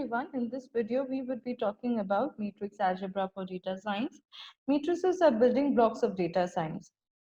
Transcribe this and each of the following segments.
everyone. In this video, we would be talking about matrix algebra for data science. Matrices are building blocks of data science.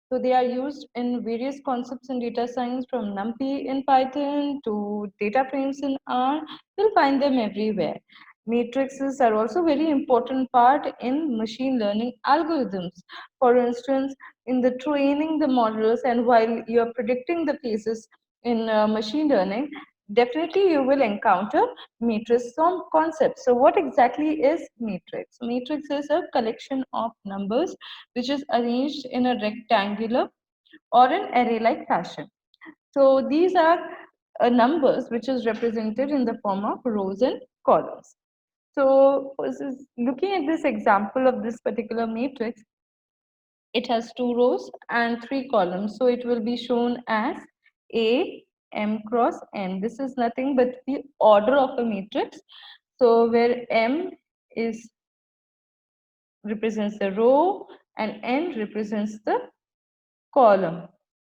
So they are used in various concepts in data science, from NumPy in Python to data frames in R. You'll find them everywhere. Matrices are also very important part in machine learning algorithms. For instance, in the training the models and while you're predicting the cases in machine learning, definitely you will encounter matrix concepts. So what exactly is matrix? Matrix is a collection of numbers which is arranged in a rectangular or an array-like fashion. So these are numbers which is represented in the form of rows and columns. So looking at this example of this particular matrix, it has 2 rows and 3 columns. So it will be shown as A M cross N. This is nothing but the order of a matrix. So where M is represents the row and N represents the column.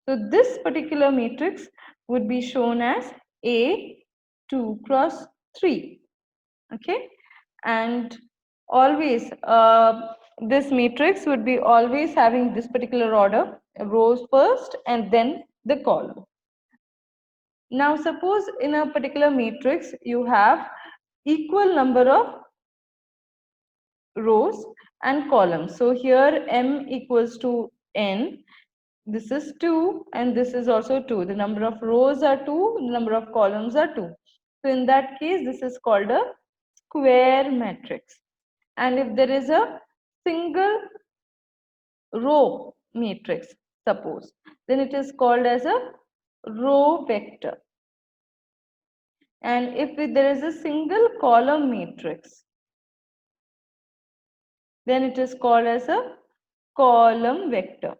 So this particular matrix would be shown as A 2 cross 3. Okay, and always this matrix would be always having this particular order, rows first and then the column. Now suppose in a particular matrix you have equal number of rows and columns. So here M equals to N, this is 2 and this is also 2. The number of rows are 2, the number of columns are 2. So in that case this is called a square matrix. And if there is a single row matrix, suppose, then it is called as a row vector. And if there is a single column matrix, then it is called as a column vector.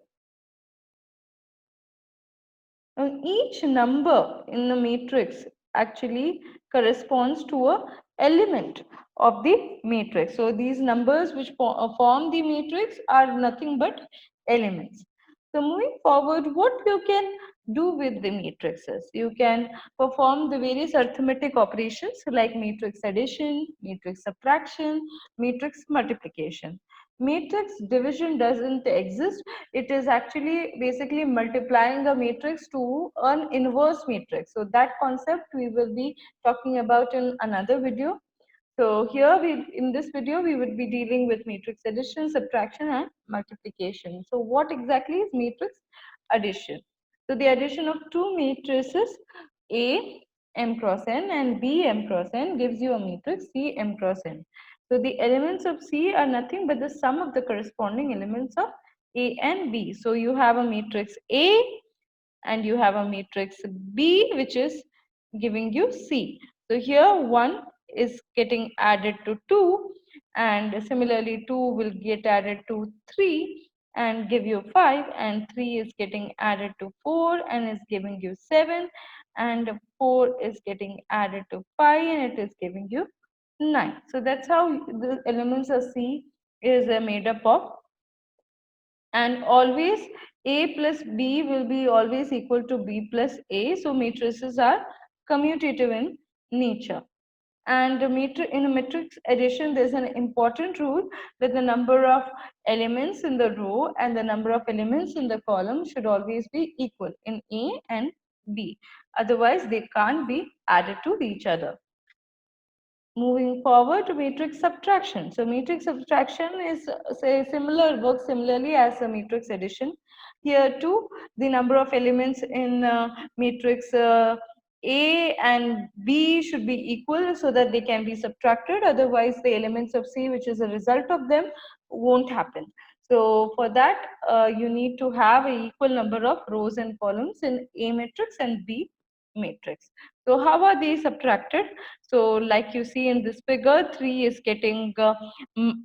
Now, each number in the matrix actually corresponds to a element of the matrix. So these numbers which form the matrix are nothing but elements. So moving forward, what you can do with the matrices? You can perform the various arithmetic operations like matrix addition, matrix subtraction, matrix multiplication. Matrix division doesn't exist. It is actually basically multiplying a matrix to an inverse matrix. So that concept we will be talking about in another video. So here in this video we would be dealing with matrix addition, subtraction and multiplication. So what exactly is matrix addition? So the addition of two matrices A M cross N and B M cross N gives you a matrix C M cross N. So the elements of C are nothing but the sum of the corresponding elements of A and B. So you have a matrix A and you have a matrix B which is giving you C. So here 1 is getting added to 2 and similarly 2 will get added to 3 and give you 5 and 3 is getting added to 4 and is giving you 7 and 4 is getting added to 5 and it is giving you 9. So that's how the elements of C is made up of, and always A plus B will be always equal to B plus A. So matrices are commutative in nature. And in a matrix addition, there's an important rule that the number of elements in the row and the number of elements in the column should always be equal in A and B. Otherwise, they can't be added to each other. Moving forward to matrix subtraction. So matrix subtraction is works similarly as a matrix addition. Here too, the number of elements in matrix A and B should be equal so that they can be subtracted. Otherwise, the elements of C, which is a result of them, won't happen. So for that, you need to have an equal number of rows and columns in A matrix and B matrix. So how are they subtracted? So like you see in this figure, 3 is getting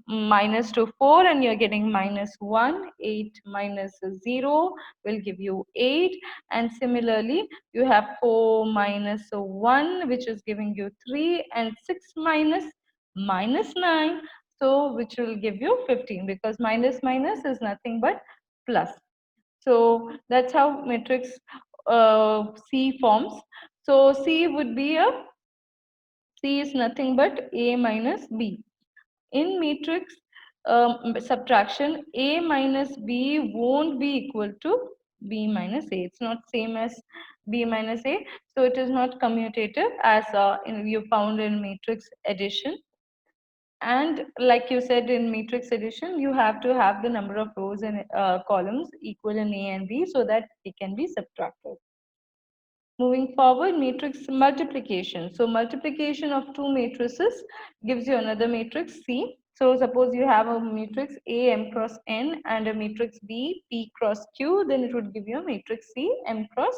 minus to 4 and you're getting minus 1. 8 minus 0 will give you 8. And similarly, you have 4 minus 1 which is giving you 3 and 6 minus 9. So which will give you 15 because minus minus is nothing but plus. So that's how matrix C forms. So C would be a C is nothing but A minus B. In matrix subtraction, A minus B won't be equal to B minus A. It's not same as B minus A. So it is not commutative as you found in matrix addition. And like you said, in matrix addition, you have to have the number of rows and columns equal in A and B so that it can be subtracted. Moving forward, matrix multiplication. So multiplication of two matrices gives you another matrix C. So suppose you have a matrix A m cross n and a matrix B p cross q, then it would give you a matrix C m cross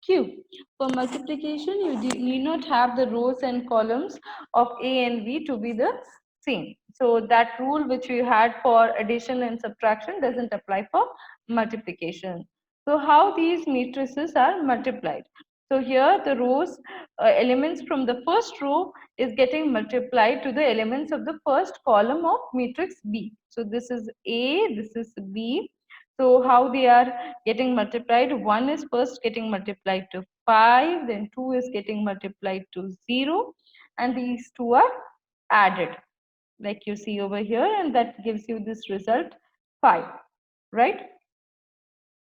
q. For multiplication, you need not have the rows and columns of A and B to be the same. So that rule which we had for addition and subtraction doesn't apply for multiplication. So how these matrices are multiplied? So here the rows elements from the first row is getting multiplied to the elements of the first column of matrix B. So this is A, this is B. So how they are getting multiplied? 1 is first getting multiplied to 5, then 2 is getting multiplied to 0, and these two are added like you see over here, and that gives you this result 5, right?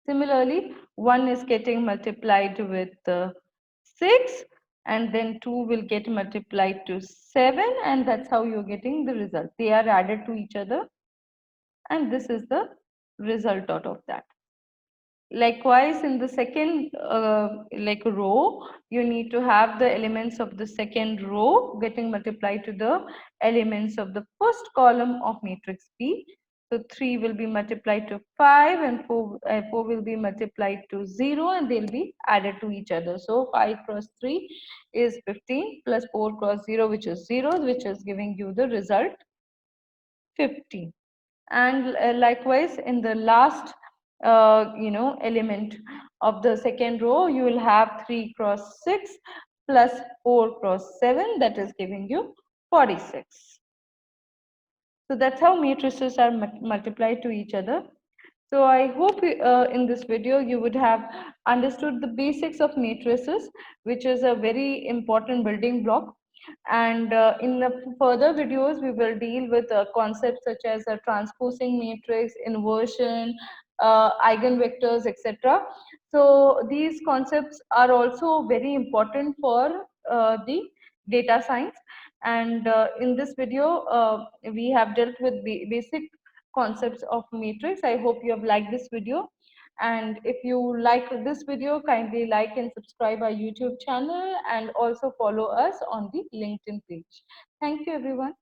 Similarly, 1 is getting multiplied with 6, and then 2 will get multiplied to 7, and that's how you're getting the result. They are added to each other, and this is the result out of that. Likewise, in the second like row, you need to have the elements of the second row getting multiplied to the elements of the first column of matrix B. So 3 will be multiplied to 5 and 4 will be multiplied to 0, and they'll be added to each other. So 5 cross 3 is 15 plus 4 cross 0, which is 0, which is giving you the result 15. And likewise, in the last element of the second row, you will have 3 cross 6 plus 4 cross 7, that is giving you 46. So that's how matrices are multiplied to each other. So I hope in this video you would have understood the basics of matrices, which is a very important building block. And in the further videos, we will deal with concepts such as a transposing matrix, inversion, eigenvectors, etc. So these concepts are also very important for the data science. And in this video, we have dealt with the basic concepts of matrix. I hope you have liked this video. And if you like this video, kindly like and subscribe our YouTube channel, and also follow us on the LinkedIn page. Thank you, everyone.